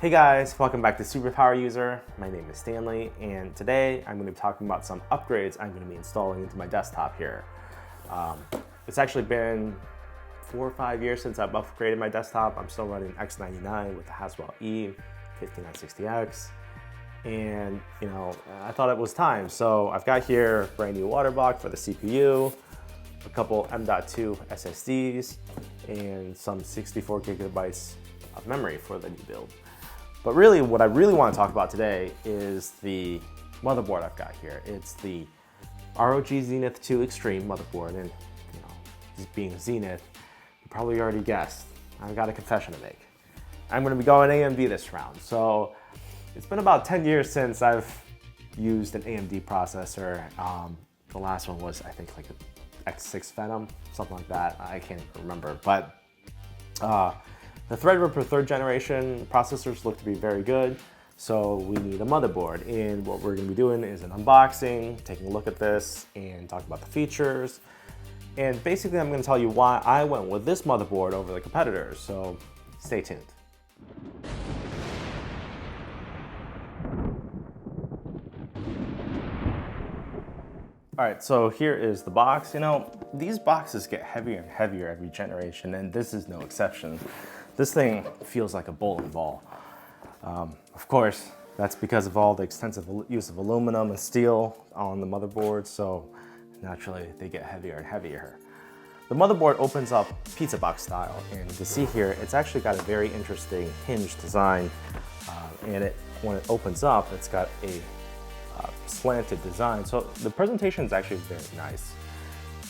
Hey guys, welcome back to Superpower User. My name is Stanley, and today I'm going to be talking about some upgrades I'm going to be installing into my desktop here. It's actually been 4 or 5 years since I've upgraded my desktop. I'm still running X99 with the Haswell E5960X, and I thought it was time. So I've got here a brand new water block for the CPU, a couple M.2 SSDs, and some 64 gigabytes of memory for the new build. But really, what I really want to talk about today is the motherboard I've got here. It's the ROG Zenith II Extreme motherboard, and just being a Zenith, you probably already guessed, I've got a confession to make. I'm going to be going AMD this round. So it's been about 10 years since I've used an AMD processor. The last one was, I think, like an X6 Phenom, something like that. I can't remember, but the Threadripper 3rd generation processors look to be very good, so we need a motherboard. And what we're going to be doing is an unboxing, taking a look at this, and talking about the features. And basically, I'm going to tell you why I went with this motherboard over the competitors, so stay tuned. All right, so here is the box. These boxes get heavier and heavier every generation, and this is no exception. This thing feels like a bowling ball. Of course, that's because of all the extensive use of aluminum and steel on the motherboard, so naturally they get heavier and heavier. The motherboard opens up pizza box style, and you can see here, it's actually got a very interesting hinge design, and when it opens up, it's got a slanted design, so the presentation is actually very nice.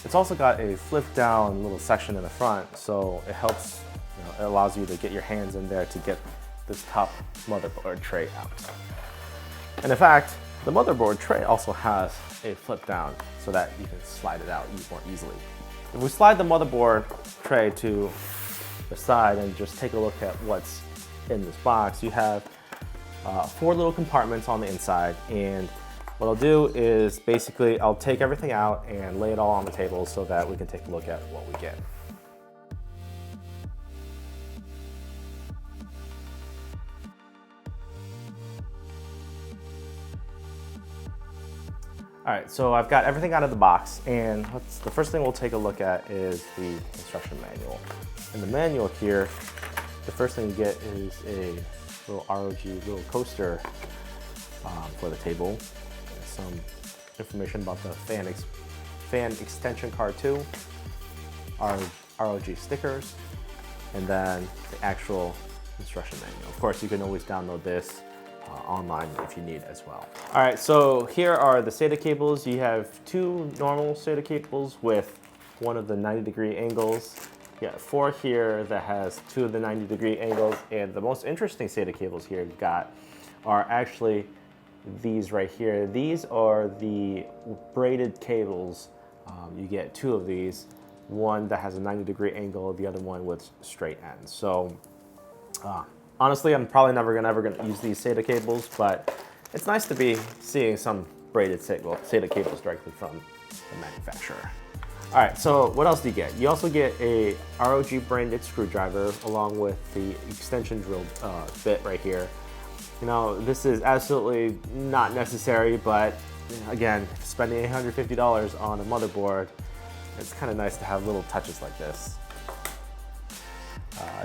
It's also got a flip down little section in the front, so it helps. It allows you to get your hands in there to get this top motherboard tray out. And in fact, the motherboard tray also has a flip down so that you can slide it out more easily. If we slide the motherboard tray to the side and just take a look at what's in this box, you have 4 little compartments on the inside, and what I'll do is basically I'll take everything out and lay it all on the table so that we can take a look at what we get. All right, so I've got everything out of the box, and the first thing we'll take a look at is the instruction manual. In the manual here, the first thing you get is a little ROG little coaster for the table. Some information about the fan extension card too, our ROG stickers, and then the actual instruction manual. Of course, you can always download this online if you need as well. All right, so here are the SATA cables. You have 2 normal SATA cables with one of the 90-degree angles. You got 4 here that has 2 of the 90-degree angles, and the most interesting SATA cables here you've got are actually these right here. These are the braided cables. You get 2 of these, one that has a 90-degree angle, the other one with straight ends. So honestly, I'm probably never gonna use these SATA cables, but it's nice to be seeing some braided SATA cables directly from the manufacturer. All right, so what else do you get? You also get a ROG branded screwdriver along with the extension drill bit right here. This is absolutely not necessary, but again, spending $850 on a motherboard, it's kind of nice to have little touches like this.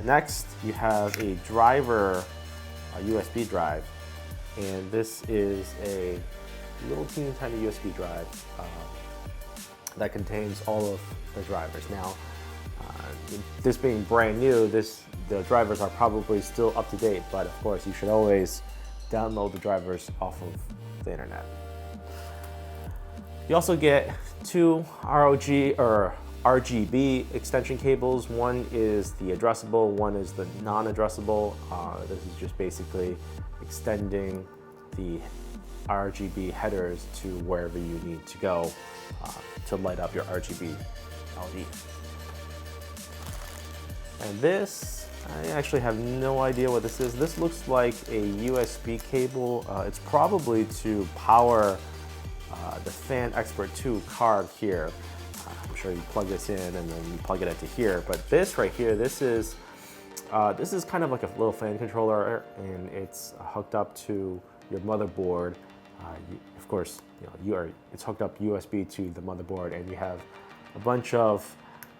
Next, you have a driver, a USB drive, and this is a little teeny tiny USB drive that contains all of the drivers. Now, this being brand new, the drivers are probably still up to date, but of course you should always download the drivers off of the internet. You also get 2 ROG or RGB extension cables. One is the addressable, one is the non-addressable. This is just basically extending the RGB headers to wherever you need to go to light up your RGB LED. And this, I actually have no idea what this is. This looks like a USB cable. It's probably to power the Fan Expert 2 card here. I'm sure you plug this in and then you plug it into here. But this right here, this is This is kind of like a little fan controller, and it's hooked up to your motherboard. Of course, it's hooked up USB to the motherboard, and you have a bunch of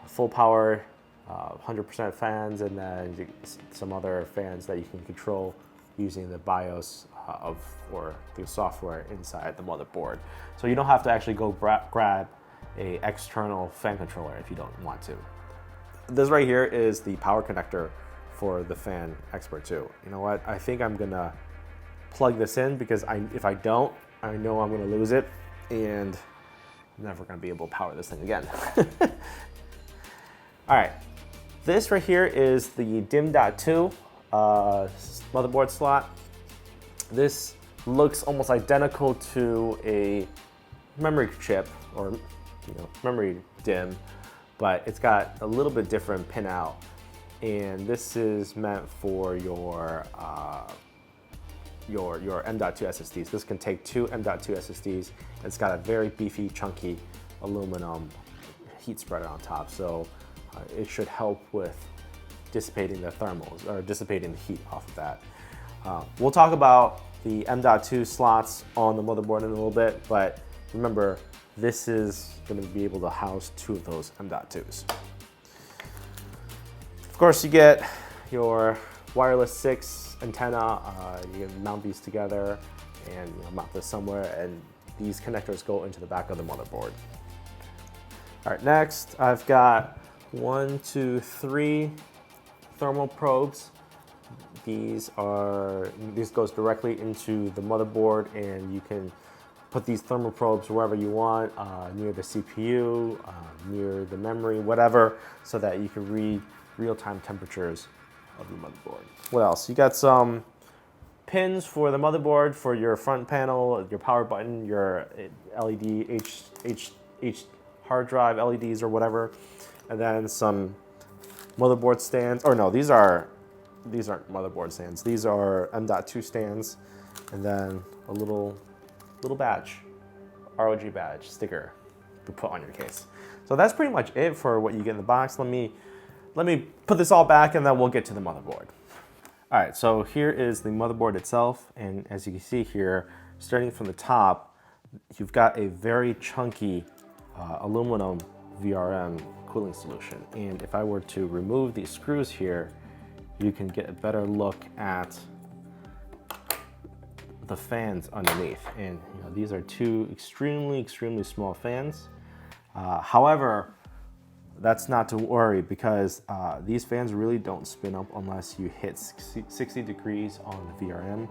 full power 100% fans, and then some other fans that you can control using the BIOS or the software inside the motherboard. So you don't have to actually go grab a external fan controller if you don't want to. This right here is the power connector for the Fan Expert 2. You know what? I think I'm gonna plug this in because if I don't, I know I'm gonna lose it and I'm never gonna be able to power this thing again. All right, this right here is the DIMM.2 motherboard slot. This looks almost identical to a memory chip or memory DIMM, but it's got a little bit different pinout. And this is meant for your M.2 SSDs. This can take two M.2 SSDs. It's got a very beefy, chunky aluminum heat spreader on top, so it should help with dissipating the thermals, or dissipating the heat off of that. We'll talk about the M.2 slots on the motherboard in a little bit, but remember, this is going to be able to house two of those M.2s. Of course, you get your wireless 6 antenna. You can mount these together and mount this somewhere, and these connectors go into the back of the motherboard. All right, next I've got 1, 2, 3 thermal probes. These goes directly into the motherboard, and you can put these thermal probes wherever you want, near the CPU, near the memory, whatever, so that you can read real-time temperatures of the motherboard. What else? You got some pins for the motherboard, for your front panel, your power button, your LED, hard drive LEDs or whatever, and then some motherboard stands. Or no, these aren't motherboard stands. These are M.2 stands, and then a little badge, ROG badge sticker to put on your case. So that's pretty much it for what you get in the box. Let me put this all back, and then we'll get to the motherboard. All right, so here is the motherboard itself, and as you can see here, starting from the top, you've got a very chunky aluminum VRM cooling solution. And if I were to remove these screws here, you can get a better look at the fans underneath. And these are two extremely small fans. However, that's not to worry, because these fans really don't spin up unless you hit 60 degrees on the VRM.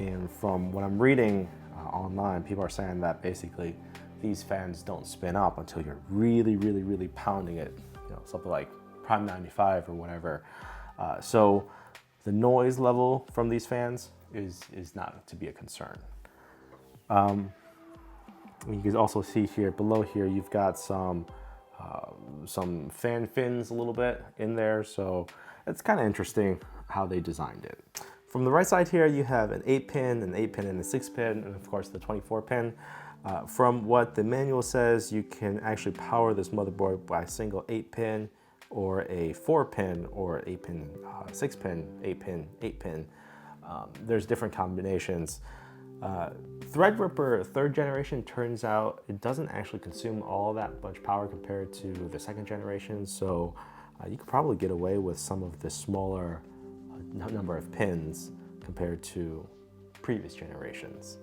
And from what I'm reading online, people are saying that basically these fans don't spin up until you're really pounding it, something like Prime 95 or whatever. So the noise level from these fans is not to be a concern. You can also see here below here, you've got some fan fins a little bit in there, so it's kind of interesting how they designed it. From the right side here, you have an 8-pin, an 8-pin, and a 6-pin, and of course the 24-pin. From what the manual says, you can actually power this motherboard by a single 8-pin, or a 4-pin, or 8-pin, 6-pin, 8-pin, 8-pin. There's different combinations. Threadripper 3rd generation, turns out it doesn't actually consume all that much power compared to the 2nd generation, so you could probably get away with some of the smaller number of pins compared to previous generations.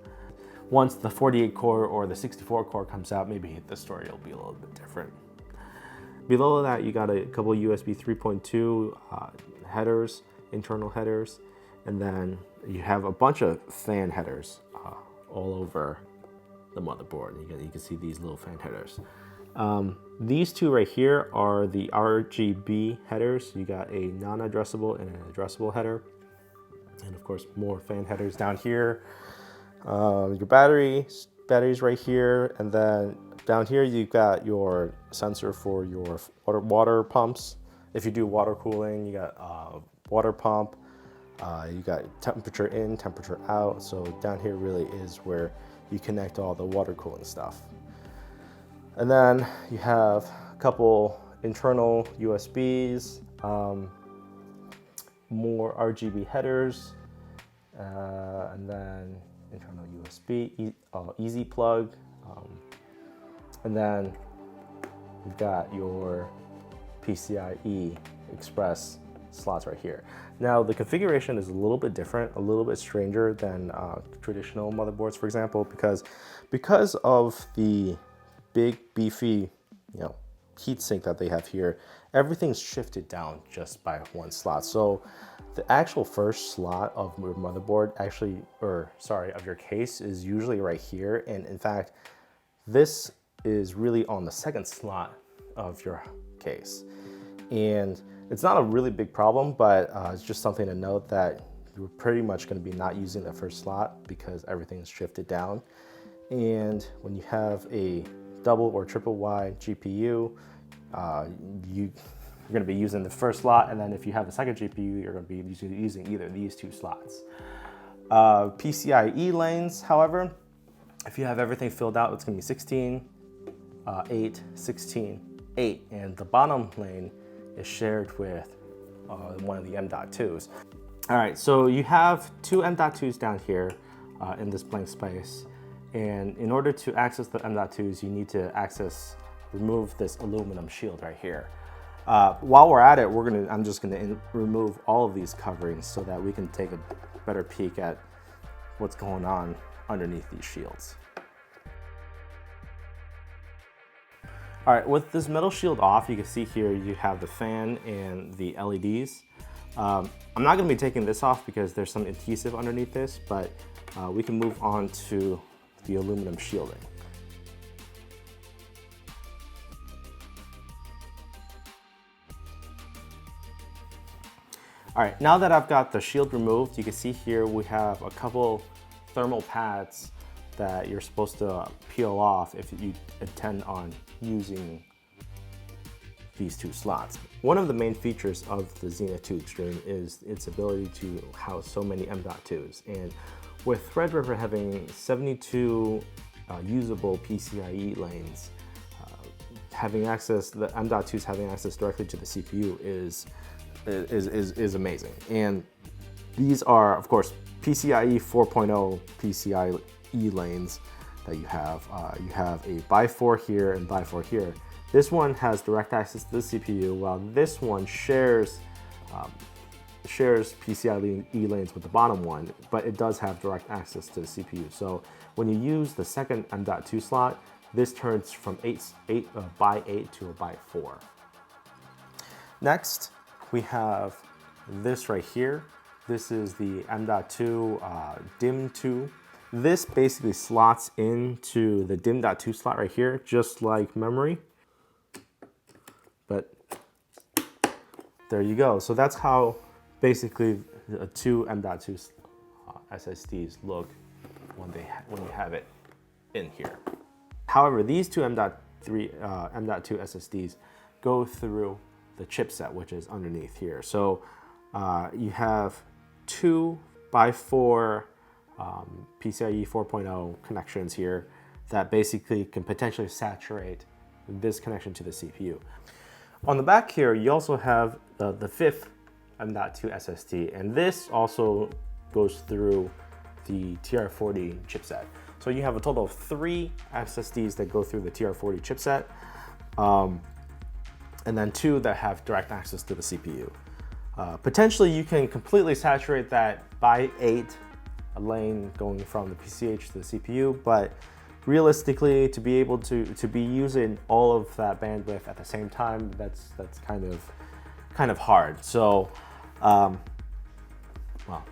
Once the 48 core or the 64 core comes out, maybe the story will be a little bit different. Below that, you got a couple USB 3.2 headers, internal headers, and then you have a bunch of fan headers all over the motherboard. You can see these little fan headers. These two right here are the RGB headers. You got a non-addressable and an addressable header. And of course, more fan headers down here. Your batteries right here. And then down here, you've got your sensor for your water pumps. If you do water cooling, you got water pump. You got temperature in, temperature out. So down here really is where you connect all the water cooling stuff. And then you have a couple internal USBs. more RGB headers, and then internal USB, easy plug, and then you've got your PCIe Express slots right here. Now the configuration is a little bit different, a little bit stranger than traditional motherboards, for example, because of the big beefy, heatsink that they have here. Everything's shifted down just by one slot. So the actual first slot of your motherboard of your case is usually right here. And in fact, this is really on the second slot of your case. And it's not a really big problem, but it's just something to note that you're pretty much going to be not using the first slot because everything is shifted down. And when you have a double or triple wide GPU, you're going to be using the first slot, and then if you have a second GPU, you're going to be using either of these two slots. PCIe lanes, however, if you have everything filled out, it's going to be 16, 8, 16, 8, and the bottom lane is shared with one of the M.2s. All right, so you have two M.2s down here in this blank space, and in order to access the M.2s, you need to remove this aluminum shield right here. While we're at it, I'm just gonna remove all of these coverings so that we can take a better peek at what's going on underneath these shields. All right, with this metal shield off, you can see here you have the fan and the LEDs. I'm not gonna be taking this off because there's some adhesive underneath this, but we can move on to the aluminum shielding. All right, now that I've got the shield removed, you can see here we have a couple thermal pads that you're supposed to peel off if you intend on using these two slots. One of the main features of the Zenith II Extreme is its ability to house so many M.2s. And with Threadripper having 72 usable PCIe lanes, the M.2s having access directly to the CPU is amazing. And these are, of course, PCIe 4.0 PCIe lanes that you have. You have a by 4 here and by 4 here. This one has direct access to the CPU, while this one shares PCIe lanes with the bottom one, but it does have direct access to the CPU. So when you use the second M.2 slot, this turns from by 8 to a by 4. Next, we have this right here. This is the M.2 DIMM2. This basically slots into the DIMM.2 slot right here, just like memory. But there you go. So that's how basically the two M.2 SSDs look when you have it in here. However, these two M.2 SSDs go through the chipset, which is underneath here. So you have 2 by 4 PCIe 4.0 connections here that basically can potentially saturate this connection to the CPU. On the back here, you also have the fifth M.2 SSD, and this also goes through the TR40 chipset. So you have a total of 3 SSDs that go through the TR40 chipset, and then 2 that have direct access to the CPU. Potentially, you can completely saturate that by 8 lane going from the PCH to the CPU, but realistically, to be able to be using all of that bandwidth at the same time, that's kind of hard. So, well,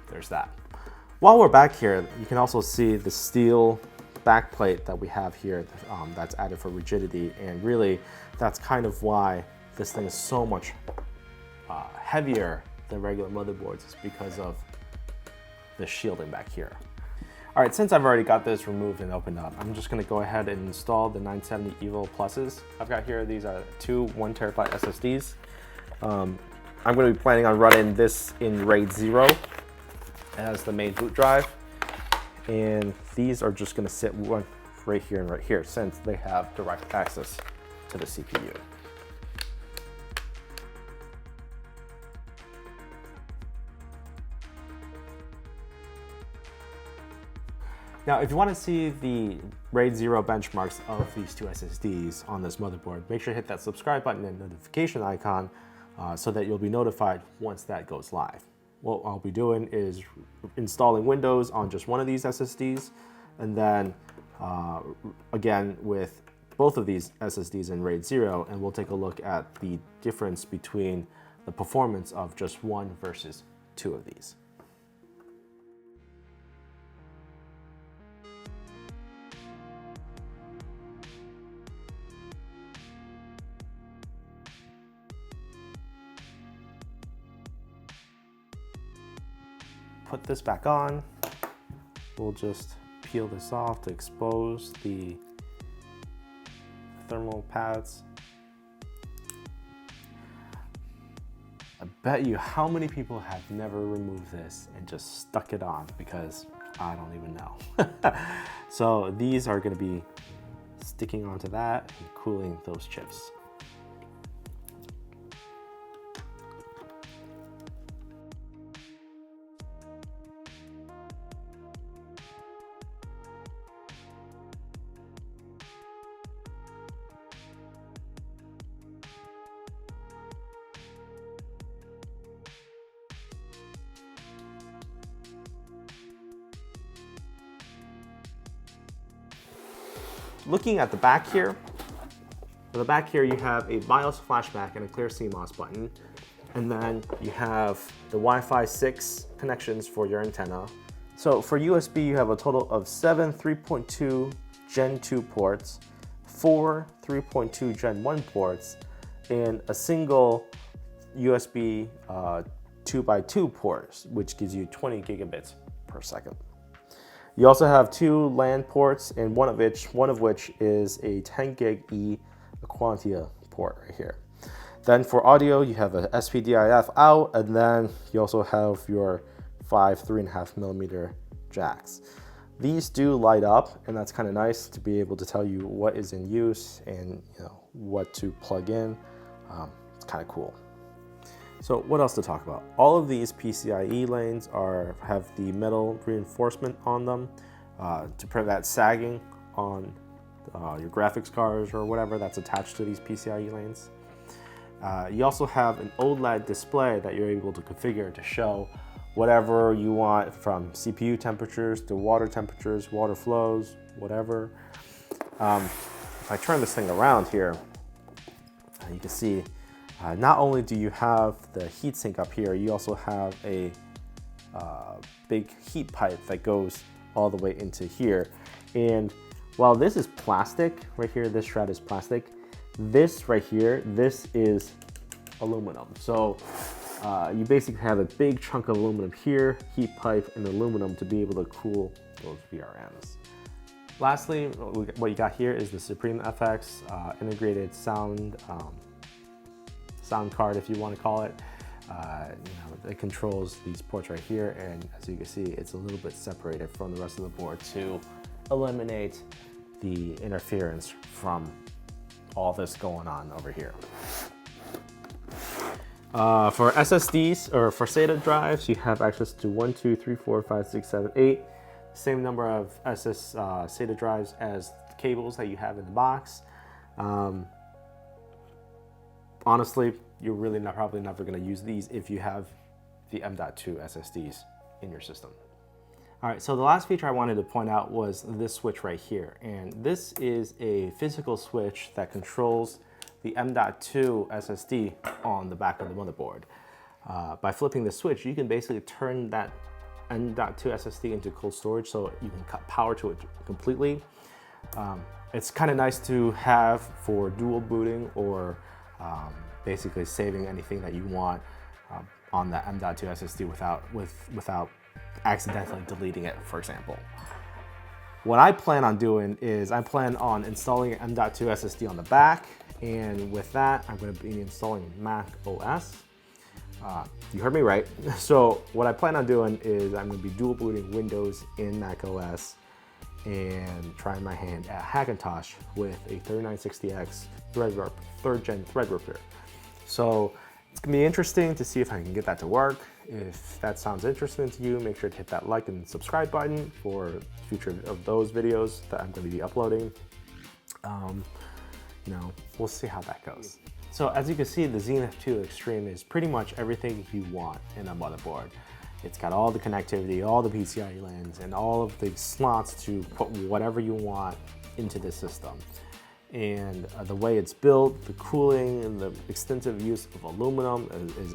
there's that. While we're back here, you can also see the steel backplate that we have here that's added for rigidity, and really, that's kind of why this thing is so much heavier than regular motherboards, is because of the shielding back here. All right, since I've already got this removed and opened up, I'm just gonna go ahead and install the 970 EVO Pluses. I've got here, these are 2 1 terabyte SSDs. I'm gonna be planning on running this in RAID 0 as the main boot drive. And these are just gonna sit right here and right here, since they have direct access to the CPU. Now, if you want to see the RAID 0 benchmarks of these two SSDs on this motherboard, make sure to hit that subscribe button and notification icon so that you'll be notified once that goes live. What I'll be doing is installing Windows on just one of these SSDs, and then again with both of these SSDs in RAID 0, and we'll take a look at the difference between the performance of just one versus two of these. Put this back on. We'll just peel this off to expose the thermal pads. I bet you how many people have never removed this and just stuck it on, because I don't even know. So these are going to be sticking onto that and cooling those chips. Looking at the back here, you have a BIOS flashback and a clear CMOS button. And then you have the Wi-Fi 6 connections for your antenna. So for USB, you have a total of 7 3.2 Gen 2 ports, 4 3.2 Gen 1 ports, and a single USB 2x2 ports, which gives you 20 gigabits per second. You also have 2 LAN ports, and one of which is a 10 gig E Aquantia port right here. Then for audio, you have a SPDIF out, and then you also have your 5 3.5mm jacks. These do light up, and that's kind of nice to be able to tell you what is in use and what to plug in. It's kind of cool. So what else to talk about? All of these PCIe lanes have the metal reinforcement on them to prevent sagging on your graphics cards or whatever that's attached to these PCIe lanes. You also have an OLED display that you're able to configure to show whatever you want, from CPU temperatures to water temperatures, water flows, whatever. If I turn this thing around here, you can see not only do you have the heatsink up here, you also have a big heat pipe that goes all the way into here. And while this is plastic, right here, this shroud is plastic, this right here, this is aluminum. So you basically have a big chunk of aluminum here, heat pipe, and aluminum to be able to cool those VRMs. Lastly, what you got here is the Supreme FX integrated sound card, if you want to call it. It controls these ports right here, and as you can see, it's a little bit separated from the rest of the board to eliminate the interference from all this going on over here. For SSDs, or for SATA drives, you have access to 1, 2, 3, 4, 5, 6, 7, 8. Same number of SATA drives as the cables that you have in the box. Honestly, you're really probably never going to use these if you have the M.2 SSDs in your system. All right, so the last feature I wanted to point out was this switch right here. And this is a physical switch that controls the M.2 SSD on the back of the motherboard. By flipping the switch, you can basically turn that M.2 SSD into cold storage, so you can cut power to it completely. It's kind of nice to have for dual booting, or basically saving anything that you want on that M.2 SSD without accidentally deleting it, for example. What I plan on doing is I plan on installing an M.2 SSD on the back, and with that, I'm going to be installing Mac OS. You heard me right. So what I plan on doing is I'm going to be dual booting Windows and Mac OS, and trying my hand at Hackintosh with a 3960X 3rd gen Threadripper. So it's gonna be interesting to see if I can get that to work. If that sounds interesting to you, make sure to hit that like and subscribe button for future of those videos that I'm going to be uploading. You know, we'll see how that goes. So as you can see, the Zenith II Extreme is pretty much everything you want in a motherboard. It's got all the connectivity, all the PCIe lanes, and all of the slots to put whatever you want into the system. And the way it's built, the cooling, and the extensive use of aluminum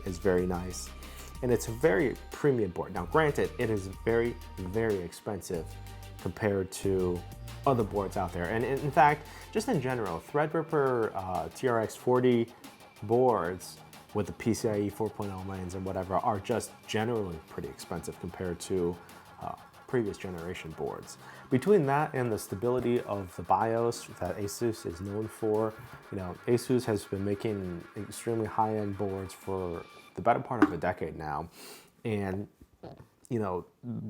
is very nice. And it's a very premium board. Now granted, it is very, very expensive compared to other boards out there. And in fact, just in general, Threadripper TRX 40 boards with the PCIe 4.0 lanes and whatever are just generally pretty expensive compared to previous generation boards. Between that and the stability of the BIOS that ASUS is known for, you know, ASUS has been making extremely high-end boards for the better part of a decade now. And, you know,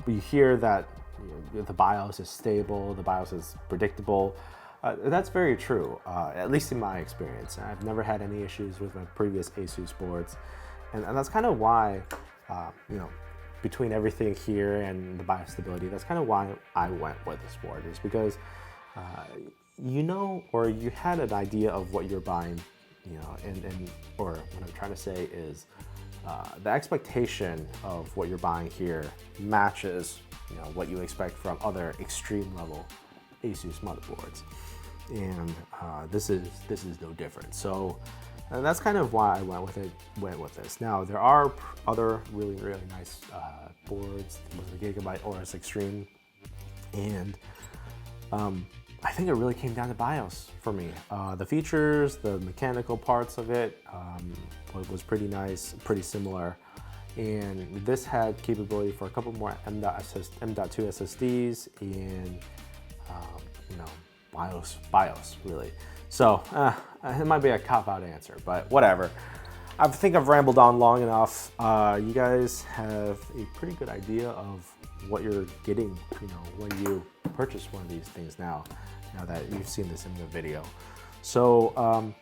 we hear that the BIOS is stable, the BIOS is predictable. That's very true, at least in my experience. I've never had any issues with my previous ASUS boards. And that's kind of why, you know, between everything here and the BIOS stability, that's kind of why I went with this board, is because you know, or you had an idea of what you're buying, you know, or what I'm trying to say is the expectation of what you're buying here matches, you know, what you expect from other extreme level ASUS motherboards, and this is no different. So. And that's kind of why I went with this. Now, there are other really, really nice boards with the Gigabyte OS Extreme, and I think it really came down to BIOS for me. The features, the mechanical parts of it was pretty nice, pretty similar, and this had capability for a couple more M.2 SSDs and you know, BIOS really. So it might be a cop-out answer, but whatever. I think I've rambled on long enough. You guys have a pretty good idea of what you're getting, you know, when you purchase one of these things now that you've seen this in the video. So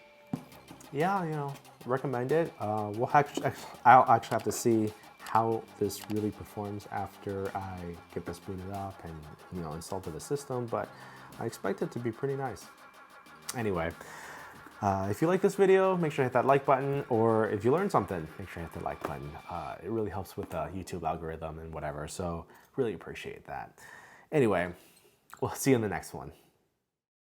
yeah, you know, recommend it. I'll actually have to see how this really performs after I get this booted up and, you know, installed to the system, but I expect it to be pretty nice. Anyway, if you like this video, make sure to hit that like button, or if you learned something, make sure to hit the like button. It really helps with the YouTube algorithm and whatever, so really appreciate that. Anyway, we'll see you in the next one.